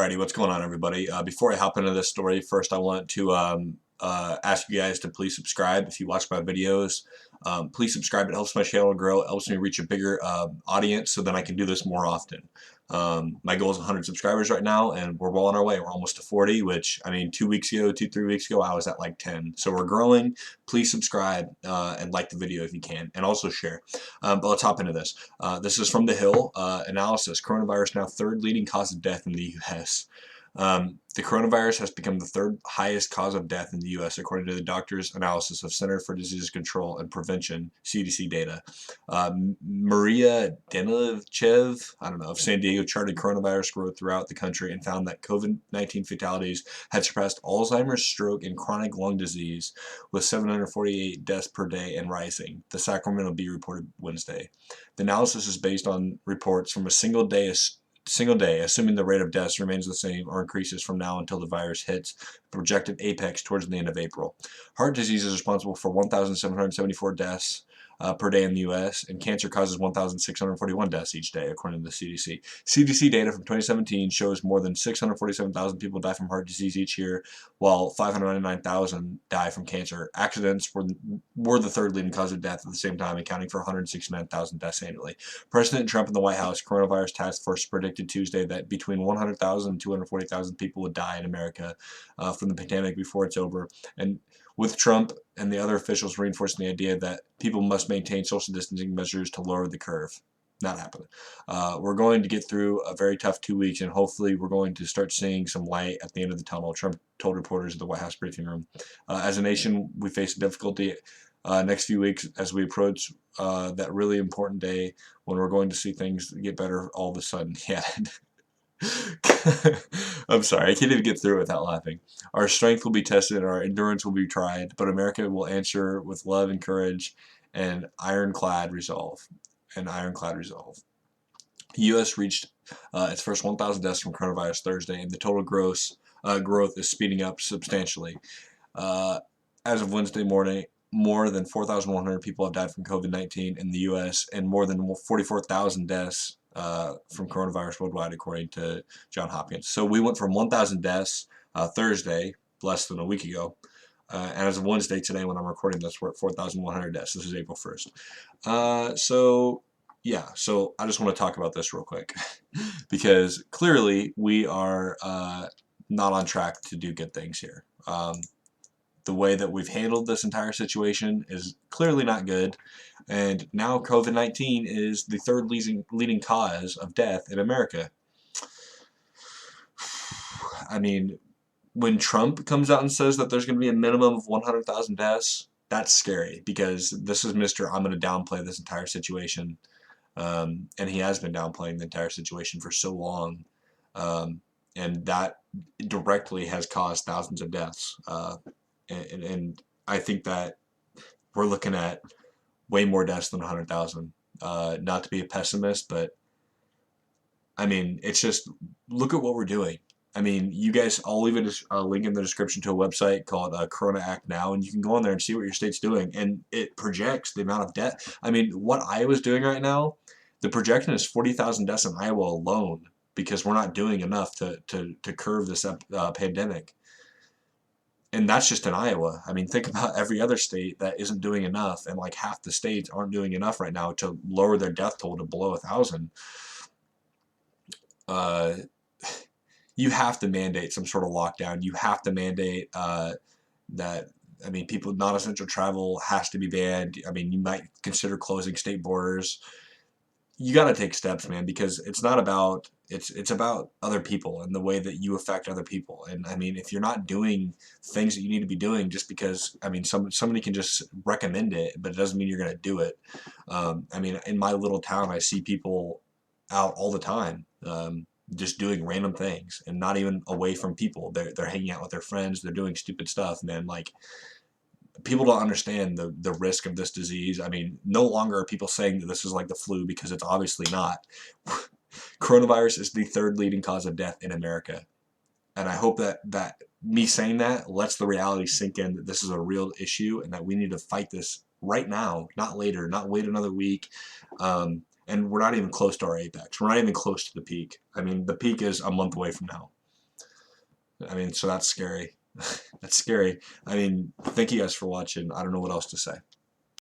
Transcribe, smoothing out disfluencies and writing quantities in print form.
Alrighty, what's going on, everybody? Before I hop into this story, first I want to ask you guys to please subscribe if you watch my videos. Please subscribe. It helps my channel grow. It helps me reach a bigger audience so then I can do this more often. My goal is 100 subscribers right now, and we're well on our way. We're almost to 40, which, I mean, 3 weeks ago, I was at like 10. So we're growing. Please subscribe and like the video if you can, and also share. But let's hop into this. This is from The Hill analysis. Coronavirus now third leading cause of death in the U.S. The coronavirus has become the third highest cause of death in the U.S. according to the doctor's analysis of Center for Disease Control and Prevention (CDC) data. Maria Danilev, of San Diego charted coronavirus growth throughout the country and found that COVID-19 fatalities had surpassed Alzheimer's, stroke, and chronic lung disease, with 748 deaths per day and rising. The Sacramento Bee reported Wednesday. The analysis is based on reports from a single day, assuming the rate of deaths remains the same or increases from now until the virus hits the projected apex towards the end of April. Heart disease is responsible for 1,774 deaths per day in the U.S., and cancer causes 1,641 deaths each day, according to the CDC. CDC data from 2017 shows more than 647,000 people die from heart disease each year, while 599,000 die from cancer. Accidents were the third leading cause of death at the same time, accounting for 169,000 deaths annually. President Trump and the White House Coronavirus Task Force predicted Tuesday that between 100,000 and 240,000 people would die in America from the pandemic before it's over. And with Trump and the other officials reinforcing the idea that people must maintain social distancing measures to lower the curve. Not happening. We're going to get through a very tough 2 weeks, and hopefully we're going to start seeing some light at the end of the tunnel, Trump told reporters at the White House briefing room. As a nation, we face difficulty next few weeks as we approach that really important day when we're going to see things get better all of a sudden. Yeah. I'm sorry, I can't even get through it without laughing. Our strength will be tested and our endurance will be tried, but America will answer with love and courage and ironclad resolve. The U.S. reached its first 1,000 deaths from coronavirus Thursday, and the total growth is speeding up substantially. As of Wednesday morning, more than 4,100 people have died from COVID-19 in the U.S., and more than 44,000 deaths from coronavirus worldwide, according to Johns Hopkins. So we went from 1,000 deaths Thursday, less than a week ago, and as of Wednesday, today, when I'm recording this, we're at 4,100 deaths. This is April 1st. So I just want to talk about this real quick because clearly we are not on track to do good things here. The way that we've handled this entire situation is clearly not good, and now COVID-19 is the third leading cause of death in America. I mean, when Trump comes out and says that there's going to be a minimum of 100,000 deaths, that's scary because this is Mr. I'm going to downplay this entire situation, and he has been downplaying the entire situation for so long, and that directly has caused thousands of deaths. And I think that we're looking at way more deaths than 100,000. Not to be a pessimist, but I mean, it's just, look at what we're doing. I mean, you guys, I'll leave a link in the description to a website called Corona Act Now, and you can go on there and see what your state's doing, and it projects the amount of death. I mean, what Iowa's doing right now, the projection is 40,000 deaths in Iowa alone because we're not doing enough to curb this pandemic. And that's just in Iowa. I mean, think about every other state that isn't doing enough, and like half the states aren't doing enough right now to lower their death toll to below 1,000. You have to mandate some sort of lockdown. You have to mandate that, I mean, people, non-essential travel has to be banned. I mean, you might consider closing state borders. You got to take steps, man, because it's not about, it's about other people and the way that you affect other people. And I mean, if you're not doing things that you need to be doing just because, I mean, somebody can just recommend it, but it doesn't mean you're going to do it. I mean, in my little town, I see people out all the time, just doing random things and not even away from people. They're hanging out with their friends. They're doing stupid stuff, man. Like, people don't understand the risk of this disease. I mean, no longer are people saying that this is like the flu because it's obviously not. Coronavirus is the third leading cause of death in America. And I hope that me saying that lets the reality sink in that this is a real issue and that we need to fight this right now, not later, not wait another week. And we're not even close to our apex. We're not even close to the peak. I mean, the peak is a month away from now. I mean, so that's scary. That's scary. I mean, thank you guys for watching. I don't know what else to say.